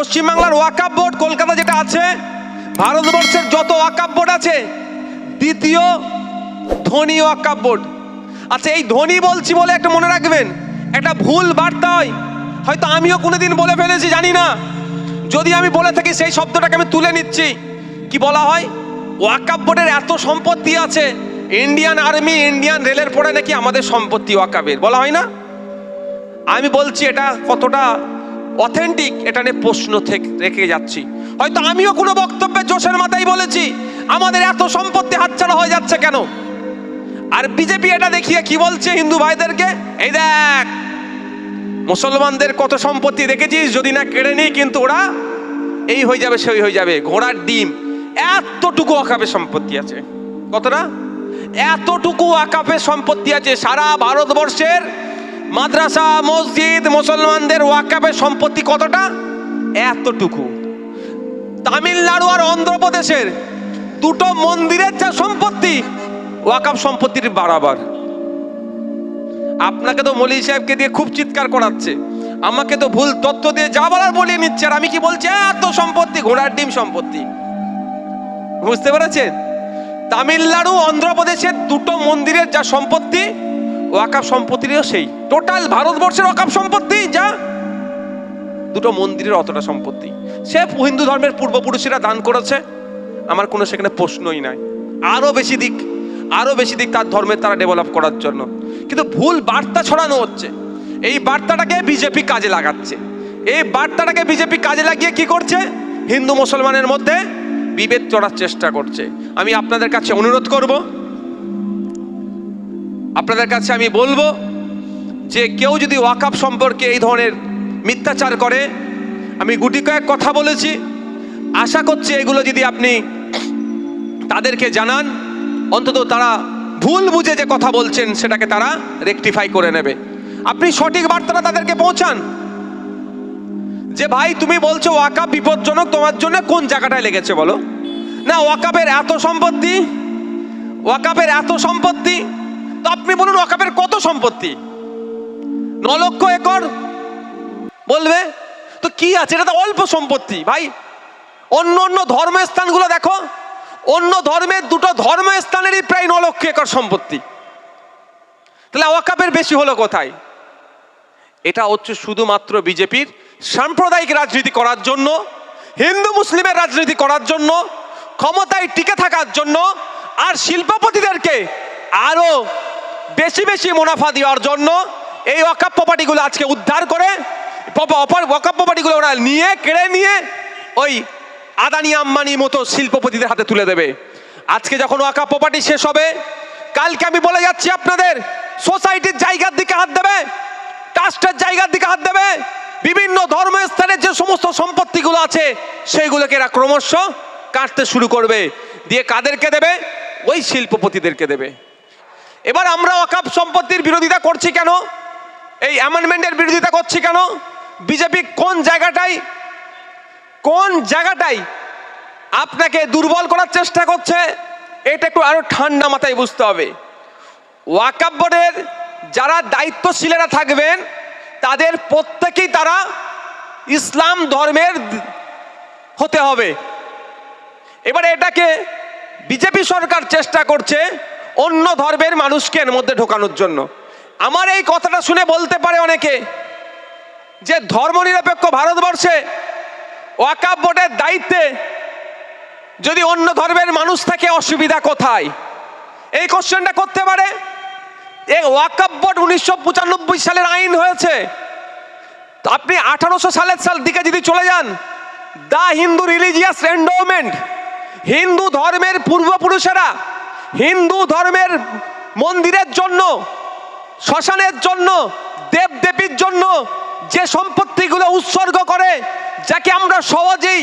পশ্চিমবাংলার ওয়াকফ বোর্ড কলকাতা যেটা আছে, ভারতবর্ষের যত ওয়াকফ বোর্ড আছে দ্বিতীয় ধনী ওয়াকফ বোর্ড। আচ্ছা, এই ধনী বলছি বলে একটা মনে রাখবেন, একটা ভুল বার্তা হয়, হয়তো আমিও কোনোদিন বলে ফেলেছি, জানি না। যদি আমি বলে থাকি সেই শব্দটাকে আমি তুলে নিচ্ছি। কি বলা হয়? ওয়াকফ বোর্ডের এত সম্পত্তি আছে, ইন্ডিয়ান আর্মি, ইন্ডিয়ান রেলের পরে নাকি আমাদের সম্পত্তি ওয়াকফের, বলা হয় না? আমি বলছি এটা কতটা অথেন্টিক এটা নিয়ে প্রশ্ন রেখে যাচ্ছি। হয়তো আমিও কোনো বক্তব্যে জোশের মাথায় বলেছি আমাদের এত সম্পত্তি হাতছাড়া হয়ে যাচ্ছে কেন। আর বিজেপি এটা দেখিয়ে কি বলছে হিন্দু ভাইদেরকে, এই দেখ মুসলমানদের কত সম্পত্তি দেখেছিস, যদি না কেড়ে নিই কিন্তু ওরা এই হয়ে যাবে সেই হয়ে যাবে, ঘোড়ার ডিম। এতটুকু ওয়াকফের সম্পত্তি আছে। কতটা? এতটুকু ওয়াকফের সম্পত্তি আছে। সারা ভারতবর্ষের মাদ্রাসা, মসজিদ, মুসলমানদের ওয়াকফের সম্পত্তি কতটা? এতটুকু। তামিলনাড়ু আর অন্ধ্রপ্রদেশের দুটো মন্দিরের যা সম্পত্তি ওয়াকফ সম্পত্তির বাড়াবার। আপনাকে তো মৌলী সাহেবকে দিয়ে খুব চিৎকার করাচ্ছে, আমাকে তো ভুল তথ্য দিয়ে যা বলার বলিয়ে নিচ্ছে, আর আমি কি বলছি? এত সম্পত্তি, ঘোড়ার ডিম সম্পত্তি। বুঝতে পেরেছেন? তামিলনাড়ু, অন্ধ্রপ্রদেশের দুটো মন্দিরের যা সম্পত্তি ওয়াকফ সম্পত্তিরও সেই টোটাল ভারতবর্ষের ওয়াকফ সম্পত্তি যা দুটো মন্দিরের অতটা সম্পত্তি। সে হিন্দু ধর্মের পূর্বপুরুষেরা দান করেছে, আমার কোনো সেখানে প্রশ্নই নাই। আরো বেশি দিক তার ধর্মের তারা ডেভেলপ করার জন্য, কিন্তু ভুল বার্তা ছড়ানো হচ্ছে। এই বার্তাটাকে বিজেপি কাজে লাগাচ্ছে। এই বার্তাটাকে বিজেপি কাজে লাগিয়ে কি করছে? হিন্দু মুসলমানের মধ্যে বিভেদ চড়ার চেষ্টা করছে। আমি আপনাদের কাছে অনুরোধ করব, আপনাদের কাছে আমি বলবো যে কেউ যদি ওয়াকফ সম্পর্কে এই ধরনের মিথ্যাচার করে, আমি গুটি কয়েক কথা বলেছি, আশা করছি এগুলো যদি আপনি তাদেরকে জানান, অন্তত তারা ভুল বুঝে যে কথা বলছেন সেটাকে তারা রেকটিফাই করে নেবে। আপনি সঠিক বার্তাটা তাদেরকে পৌঁছান যে ভাই তুমি বলছো ওয়াকফ বিপজ্জনক, তোমার জন্য কোন জায়গাটায় লেগেছে বলো না? ওয়াকফের এত সম্পত্তি, তো আপনি বলুন ওয়াকফের কত সম্পত্তি? 9 লক্ষ একর বলবে তো কি আছে? এটা তো অল্প সম্পত্তি ভাই। অন্য ধর্মস্থানগুলো দেখো, অন্য ধর্মের দুটো ধর্মস্থানেরই প্রায় 9 লক্ষ একর সম্পত্তি, তাহলে ওয়াকফের বেশি হলো কোথায়? এটা হচ্ছে শুধুমাত্র বিজেপির সাম্প্রদায়িক রাজনীতি করার জন্য, হিন্দু মুসলিমের রাজনীতি করার জন্য, ক্ষমতায় টিকে থাকার জন্য, আর শিল্পপতিদেরকে আরো বেশি মুনাফা দেওয়ার জন্য এই ওয়াকফ প্রপার্টিগুলো আজকে উদ্ধার করে ওয়াকফ প্রপার্টিগুলো ওরা কেড়ে নিয়ে ওই আদানি আম্বানি মতো শিল্পপতিদের হাতে তুলে দেবে। আজকে যখন ওয়াকফ প্রপার্টি শেষ হবে, কালকে আমি বলে যাচ্ছি আপনাদের সোসাইটির জায়গার দিকে হাত দেবে, ট্রাস্টের জায়গার দিকে হাত দেবে, বিভিন্ন ধর্মস্থানের যে সমস্ত সম্পত্তিগুলো আছে সেইগুলোকে এরা ক্রমশ কাটতে শুরু করবে। দিয়ে কাদেরকে দেবে? ওই শিল্পপতিদেরকে দেবে। এবার আমরা ওয়াকফ সম্পত্তির বিরোধিতা করছি কেন? এই অ্যামেন্ডমেন্টের বিরোধিতা করছি কেন? বিজেপি কোন জায়গাটাই আপনাকে দুর্বল করার চেষ্টা করছে, এটা একটু আরো ঠান্ডা মাথায় বুঝতে হবে। ওয়াকফ বোর্ডের যারা দায়িত্বশীলেরা থাকবেন তাদের প্রত্যেকেই তারা ইসলাম ধর্মের হতে হবে। এবারে এটাকে বিজেপি সরকার চেষ্টা করছে অন্য ধর্মের মানুষকে এর মধ্যে ঢোকানোর জন্য। আমার এই কথাটা শুনে বলতে পারে অনেকে যে ধর্মনিরপেক্ষ ভারতবর্ষে ওয়াকফ বোর্ডের দায়িত্বে যদি অন্য ধর্মের মানুষ থাকে অসুবিধা কোথায়? এই কোশ্চেনটা করতে পারে। এই ওয়াকফ বোর্ড 1995 সালের আইন হয়েছে, তো আপনি 1800 সালের দিকে যদি চলে যান, দা হিন্দু রিলিজিয়াস এন্ডোমেন্ট, হিন্দু ধর্মের পূর্বপুরুষেরা হিন্দু ধর্মের মন্দিরের জন্য, শ্মশানের জন্য, দেবদেবীর জন্য যে সম্পত্তিগুলো উৎসর্গ করে, যাকে আমরা সহজেই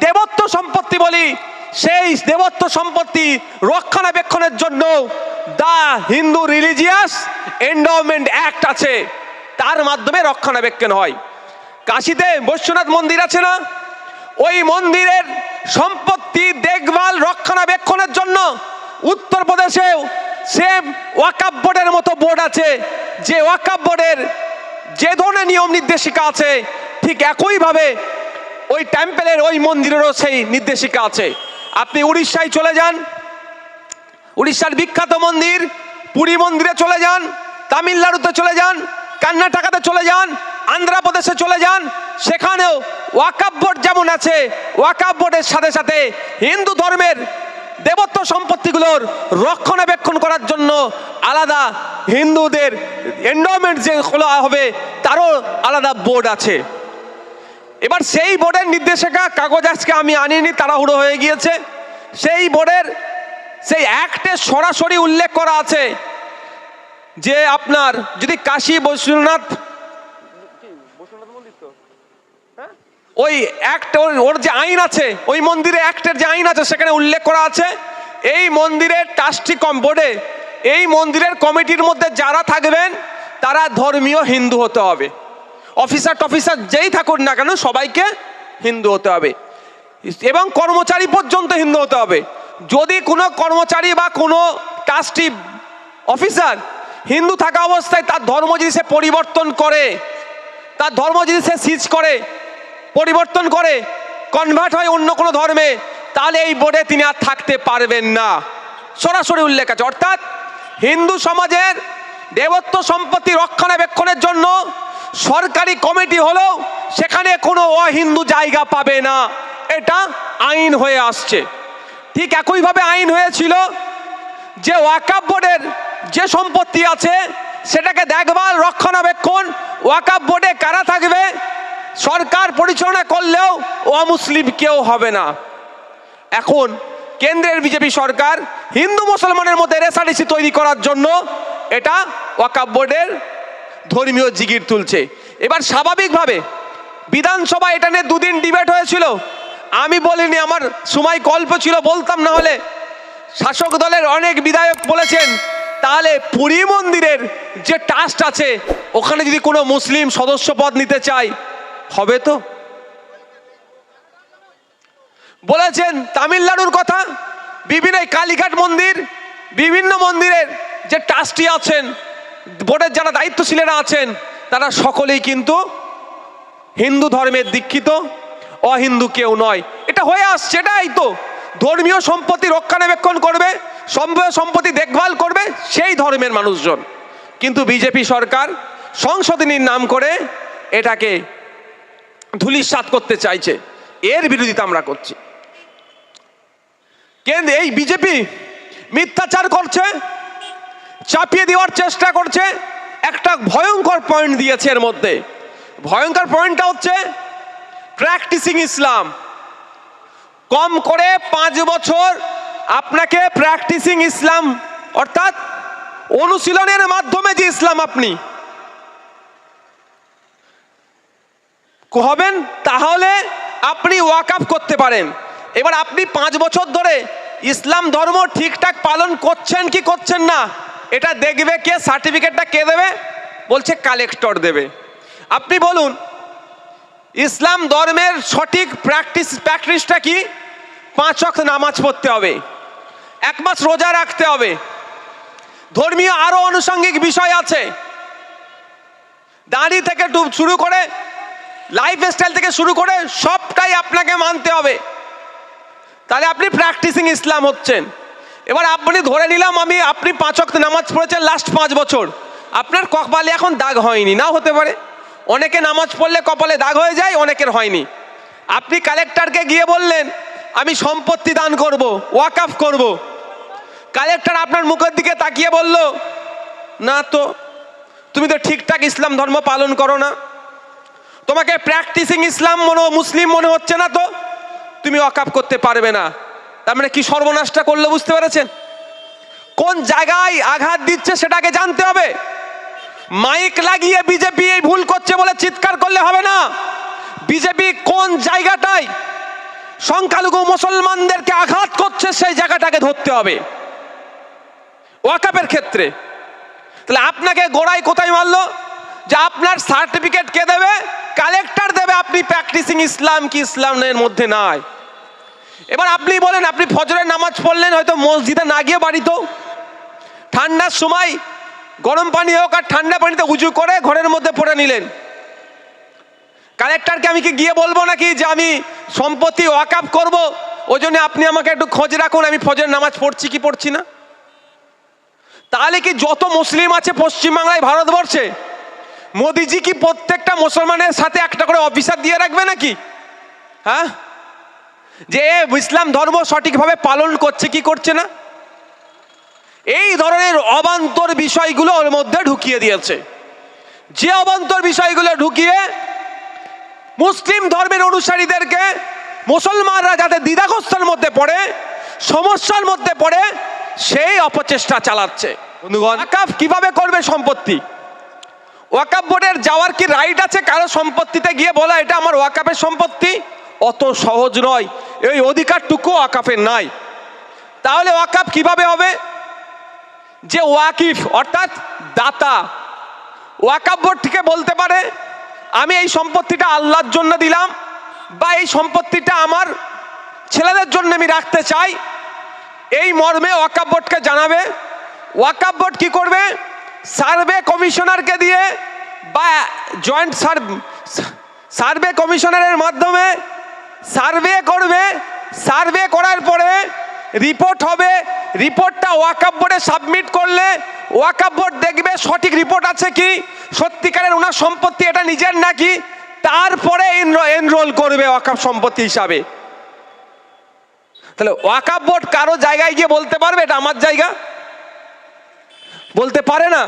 দেবত্ব সম্পত্তি বলি, সেই দেবত্ব সম্পত্তি রক্ষণাবেক্ষণের জন্য দা হিন্দু রিলিজিয়াস এন্ডোমেন্ট অ্যাক্ট আছে, তার মাধ্যমে রক্ষণাবেক্ষণ হয়। কাশীতে বৈশ্বনাথ মন্দির আছে না? ওই মন্দিরের সম্পত্তি দেখভাল রক্ষণাবেক্ষণের জন্য উত্তরপ্রদেশেও সেম ওয়াকফ বোর্ডের মতো বোর্ড আছে, যে ওয়াকফ বোর্ডের যে ধরনের নিয়ম নির্দেশিকা আছে ঠিক একইভাবে ওই টেম্পেলের ওই মন্দিরেরও সেই নির্দেশিকা আছে। আপনি উড়িষ্যায় চলে যান, উড়িষ্যার বিখ্যাত মন্দির পুরী মন্দিরে চলে যান, তামিলনাড়ুতে চলে যান, কর্ণাটকাতে চলে যান, আন্ধ্রপ্রদেশে চলে যান, সেখানেও ওয়াকফ বোর্ড যেমন আছে, ওয়াকফ বোর্ডের সাথে সাথে হিন্দু ধর্মের দেবত্ব সম্পত্তিগুলোর রক্ষণাবেক্ষণ করার জন্য আলাদা হিন্দুদের এন্ডোমেন্ট যে খোলা হবে তারও আলাদা বোর্ড আছে। এবার সেই বোর্ডের নির্দেশিকা কাগজ আজকে আমি আনিনি, তাড়াহুড়ো হয়ে গিয়েছে। সেই বোর্ডের সেই অ্যাক্টে সরাসরি উল্লেখ করা আছে যে আপনার যদি কাশী বৈশ্বনাথ ওই অ্যাক্ট ওর যে আইন আছে, ওই মন্দিরে অ্যাক্টের যে আইন আছে সেখানে উল্লেখ করা আছে এই মন্দিরের ট্রাস্টি বোর্ডে এই মন্দিরের কমিটির মধ্যে যারা থাকবেন তারা ধর্মীয় হিন্দু হতে হবে। অফিসার টফিসার যেই থাকুন না কেন সবাইকে হিন্দু হতে হবে এবং কর্মচারী পর্যন্ত হিন্দু হতে হবে। যদি কোনো কর্মচারী বা কোনো ট্রাস্টি অফিসার হিন্দু থাকা অবস্থায় তার ধর্ম যদি সে পরিবর্তন করে, তার ধর্ম যদি সে সিজ করে, পরিবর্তন করে, কনভার্ট হয় অন্য কোনো ধর্মে, তাহলে এই বোর্ডে তিনি আর থাকতে পারবেন না। সরাসরি উল্লেখ আছে। অর্থাৎ হিন্দু সমাজের দেবত্ব সম্পত্তি রক্ষণাবেক্ষণের জন্য সরকারি কমিটি হলেও সেখানে কোনো অহিন্দু জায়গা পাবে না, এটা আইন হয়ে আসছে। ঠিক একইভাবে আইন হয়েছিল যে ওয়াকফ বোর্ডের যে সম্পত্তি আছে সেটাকে দেখভাল রক্ষণাবেক্ষণ ওয়াকফ বোর্ডে কারা থাকবে, সরকার পরিচালনা করলেও অমুসলিম কেউ হবে না। এখন কেন্দ্রের বিজেপি সরকার হিন্দু মুসলমানের মধ্যে রেষারেষি তৈরি করার জন্য এটা ওয়াকফ বোর্ডের ধর্মীয় জিগির তুলছে। এবার স্বাভাবিকভাবে বিধানসভা এটা নিয়ে দুদিন ডিবেট হয়েছিল। আমি বলিনি, আমার সময় কল্প ছিল, বলতাম না হলে। শাসক দলের অনেক বিধায়ক বলেছেন তাহলে পুরী মন্দিরের যে ট্রাস্ট আছে ওখানে যদি কোনো মুসলিম সদস্য পদ নিতে চায় হবে তো। বলেছেন তামিলনাড়ুর কথা, বিভিন্ন কালীঘাট মন্দির, বিভিন্ন মন্দিরের যে ট্রাস্টি আছেন, বোর্ডের যারা দায়িত্বশীলেরা আছেন তারা সকলেই কিন্তু হিন্দু ধর্মের দীক্ষিত, অহিন্দু কেউ নয়। এটা হয়ে আসছে। এটাই তো ধর্মীয় সম্পত্তি রক্ষণাবেক্ষণ করবে, সম্পত্তি দেখভাল করবে সেই ধর্মের মানুষজন। কিন্তু বিজেপি সরকার সংশোধনীর নাম করে এটাকে ধূলিসাৎ করতে চাইছে। এর বিরোধিতা আমরা করছি। কিন্তু এই বিজেপি মিথ্যাচার করছে, চাপিয়ে দেওয়ার চেষ্টা করছে। একটা ভয়ঙ্কর পয়েন্ট দিয়েছে এর মধ্যে। ভয়ঙ্কর পয়েন্টটা হচ্ছে প্র্যাকটিসিং ইসলাম। কম করে 5 বছর আপনাকে প্র্যাকটিসিং ইসলাম অর্থাৎ অনুশীলনের মাধ্যমে যে ইসলাম আপনি হবেন তাহলে আপনি ওয়াকফ করতে পারেন। এবার আপনি 5 বছর ধরে ইসলাম ধর্ম ঠিকঠাক পালন করছেন কি করছেন না এটা দেখবে কে? সার্টিফিকেটটা কে দেবে? বলছে কালেক্টর দেবে। আপনি বলুন ইসলাম ধর্মের সঠিক প্র্যাকটিসটা কি? 5 ওয়াক্ত নামাজ পড়তে হবে, 1 মাস রোজা রাখতে হবে, ধর্মীয় আরো আনুষঙ্গিক বিষয় আছে, দাড়ি থেকে শুরু করে লাইফস্টাইল থেকে শুরু করে সবটাই আপনাকে মানতে হবে। তাহলে আপনি প্র্যাকটিসিং ইসলাম হচ্ছেন। এবার আপনি ধরে নিলাম আপনি 5 ওয়াক্ত নামাজ পড়েছেন লাস্ট 5 বছর, আপনার কপালে এখন দাগ হয়নি, নাও হতে পারে। অনেকে নামাজ পড়লে কপালে দাগ হয়ে যায়, অনেকের হয়নি। আপনি কালেক্টরকে গিয়ে বললেন আমি সম্পত্তি দান করব, ওয়াকফ করব। কালেক্টর আপনার মুখের দিকে তাকিয়ে বলল না তো, তুমি তো ঠিকঠাক ইসলাম ধর্ম পালন করো না, তোমাকে প্র্যাকটিসিং ইসলাম মুসলিম মনে হচ্ছে না, তো তুমি ওয়াকফ করতে পারবে না। তার মানে কি সর্বনাশটা করলো বুঝতে পেরেছেন? কোন জায়গায় আঘাত দিচ্ছে সেটাকে জানতে হবে। মাইক লাগিয়ে বিজেপি এই ভুল করছে বলে চিৎকার করলে হবে না। বিজেপি কোন জায়গাটায় সংখ্যালঘু মুসলমানদেরকে আঘাত করছে সেই জায়গাটাকে ধরতে হবে ওয়াকফের ক্ষেত্রে। তাহলে আপনাকে গোড়ায় কোথায় মারলো? যে আপনার সার্টিফিকেট কে দেবে? কালেক্টর দেবে। আপনি প্র্যাকটিসিং ইসলাম কি ইসলামের মধ্যে নাই। এবার আপনি বলেন আপনি ফজরের নামাজ পড়লেন, হয়তো মসজিদে না গিয়ে বাড়িতেও ঠান্ডার সময় গরম পানি হোক আর ঠান্ডা পানিতে উজু করে ঘরের মধ্যে পড়ে নিলেন। কালেক্টরকে আমি কি গিয়ে বলবো নাকি যে আমি সম্পত্তি ওয়াকাফ করব, ওই জন্য আপনি আমাকে একটু খোঁজ রাখুন আমি ফজরের নামাজ পড়ছি কি পড়ছি না। তাহলে কি যত মুসলিম আছে পশ্চিমবাংলায়, ভারতবর্ষে, মোদিজি কি প্রত্যেকটা মুসলমানের সাথে একটা করে অফিসার দিয়ে রাখবে নাকি? হ্যাঁ, যে ইসলাম ধর্ম সঠিকভাবে পালন করছে কি করছে না? এই ধরনের অবান্তর বিষয়গুলো ওর মধ্যে ঢুকিয়ে দিয়েছে। যে অবান্তর বিষয়গুলো ঢুকিয়ে মুসলিম ধর্মের অনুসারীদেরকে, মুসলমানরা যাতে দ্বিধাগ্রস্তের মধ্যে পড়ে, সমস্যার মধ্যে পড়ে, সেই অপচেষ্টা চালাচ্ছে। বন্ধুগণ, ওয়াকাফ কিভাবে করবে সম্পত্তি? ওয়াকাফ বোর্ডের যাওয়ার কি রাইট আছে কারো সম্পত্তিতে গিয়ে বলা এটা আমার ওয়াকাফের সম্পত্তি? অত সহজ নয়, এই অধিকারটুকু ওয়াকাফের নাই। তাহলে ওয়াকাফ কিভাবে হবে? যে ওয়াকিফ অর্থাৎ দাতা, ওয়াকাফ বোর্ড থেকে বলতে পারে আমি এই সম্পত্তিটা আল্লাহর জন্য দিলাম, বা এই সম্পত্তিটা আমার ছেলেদের জন্য আমি রাখতে চাই, এই মর্মে ওয়াকাফ বোর্ডকে জানাবে। ওয়াকাফ বোর্ড কি করবে? সার্ভে কমিশনারকে দিয়ে বা জয়েন্ট সার্ভে কমিশনারের মাধ্যমে সার্ভে করবে। সার্ভে করার পরে রিপোর্ট হবে, রিপোর্টটা ওয়াকাফ বোর্ডে সাবমিট করলে ওয়াকাফ বোর্ড দেখবে সঠিক রিপোর্ট আছে কি, সত্যিকারের ওনার সম্পত্তি এটা নিজের নাকি, তারপরে এনরোল করবে ওয়াকাফ সম্পত্তি হিসাবে। তাহলে ওয়াকাফ বোর্ড কারো জায়গায় গিয়ে বলতে পারবে এটা আমার জায়গা? বলতে পারে না।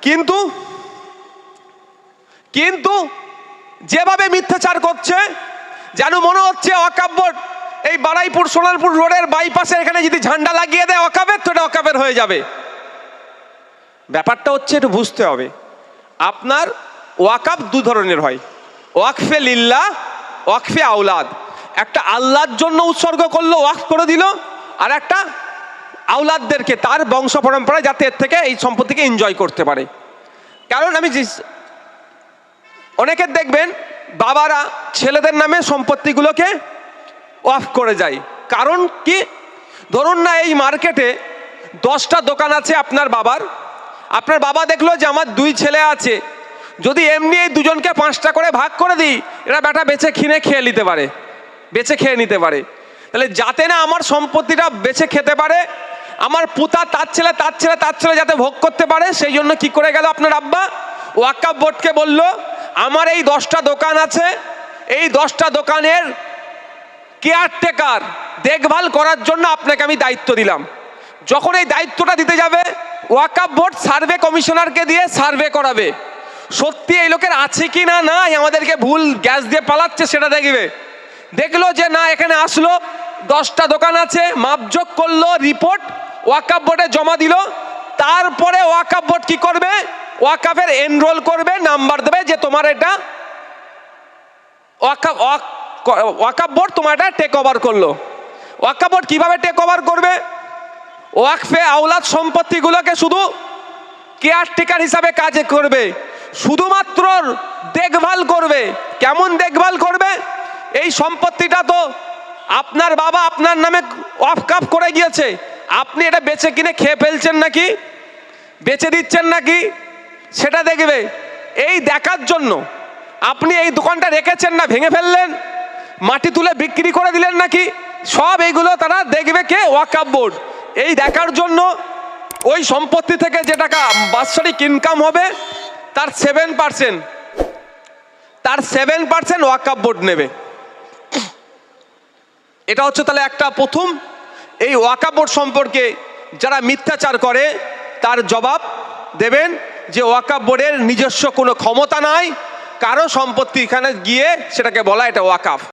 কিন্তু কিন্তু যেভাবে মিথ্যাচার করছে, যেন মনে হচ্ছে ওয়াকাফ বোর্ড এই বারাইপুর সোনারপুর রোডের বাইপাসে এখানে যদি ঝান্ডা লাগিয়ে দেয় ওয়াকাফের, তো এটা ওয়াকাফের হয়ে যাবে। ব্যাপারটা হচ্ছে একটু বুঝতে হবে, আপনার ওয়াকাফ দু ধরনের হয়, ওয়াকফে লিল্লাহ, ওয়াকফে আওলাদ। একটা আল্লাহর জন্য উৎসর্গ করলো, ওয়াকফ করে দিল, আর একটা আওলাদদেরকে, তার বংশ পরম্পরায় যাতে এর থেকে এই সম্পত্তিকে এনজয় করতে পারে। কারণ আমি অনেকের দেখবেন বাবারা ছেলেদের নামে সম্পত্তিগুলোকে ওয়াকফ করে যায়। কারণ কি? ধরুন না এই মার্কেটে 10টা দোকান আছে আপনার বাবার, আপনার বাবা দেখলো যে আমার 2 ছেলে আছে, যদি এমনি এই দুজনকে 5টা করে ভাগ করে দিই, এরা বেটা বেচে কিনে খেয়ে নিতে পারে, বেচে খেয়ে নিতে পারে। তাহলে যাতে না আমার সম্পত্তিটা বেচে খেতে পারে, আমার পুতা তার ছেলে তার ছেলে তার ছেলে যাতে ভোগ করতে পারে, সেই জন্য কি করে গেল আপনার আব্বা? ওয়াকাফ বোর্ডকে বলল আমার এই 10টা দোকান আছে, এই 10টা দোকানের কেয়ারটেকার দেখভাল করার জন্য আপনাকে আমি দায়িত্ব দিলাম। যখন এই দায়িত্বটা দিতে যাবে, ওয়াকাফ বোর্ড সার্ভে কমিশনারকে দিয়ে সার্ভে করাবে, সত্যি এই লোকের আছে কি না নাই, আমাদেরকে ভুল গ্যাস দিয়ে পালাচ্ছে সেটা দেখবে। দেখলো যে না, এখানে আসলো 10টা দোকান আছে, মাপজোক করলো, রিপোর্ট ওয়াকাফ বোর্ডে জমা দিল। তারপরে ওয়াকাফ বোর্ড কি করবে? ওয়াকাফের এনরোল করবে, নাম্বার দেবে যে তোমার এটা ওয়াকাফ বোর্ড তোমার এটা টেক ওভার করলো। ওয়াকাফ বোর্ড কিভাবে টেক ওভার করবে? ওয়াকফে আওলাদ সম্পত্তিগুলোকে শুধু কেয়ারটেকার হিসাবে কাজে করবে, শুধুমাত্র দেখভাল করবে। কেমন দেখভাল করবে? এই সম্পত্তিটা তো আপনার বাবা আপনার নামে ওয়াকফ করে গিয়েছে, আপনি এটা বেচে কিনে খেয়ে ফেলছেন নাকি, বেচে দিচ্ছেন নাকি, সেটা দেখবে। এই দেখার জন্য আপনি এই দোকানটা রেখেছেন না ভেঙে ফেললেন, মাটি তুলে বিক্রি করে দিলেন নাকি, সব এইগুলো তারা দেখবে কে? ওয়াকফ বোর্ড। এই দেখার জন্য ওই সম্পত্তি থেকে যে টাকা বাৎসরিক ইনকাম হবে তার 7% ওয়াকফ বোর্ড নেবে। এটা হচ্ছে তাহলে একটা প্রথম। এই ওয়াকফ বোর্ড সম্পর্কে যারা মিথ্যাচার করে তার জবাব দেবেন যে ওয়াকফ বোর্ডের নিজস্ব কোনো ক্ষমতা নাই কারো সম্পত্তি এখানে গিয়ে সেটাকে বলা এটা ওয়াকফ।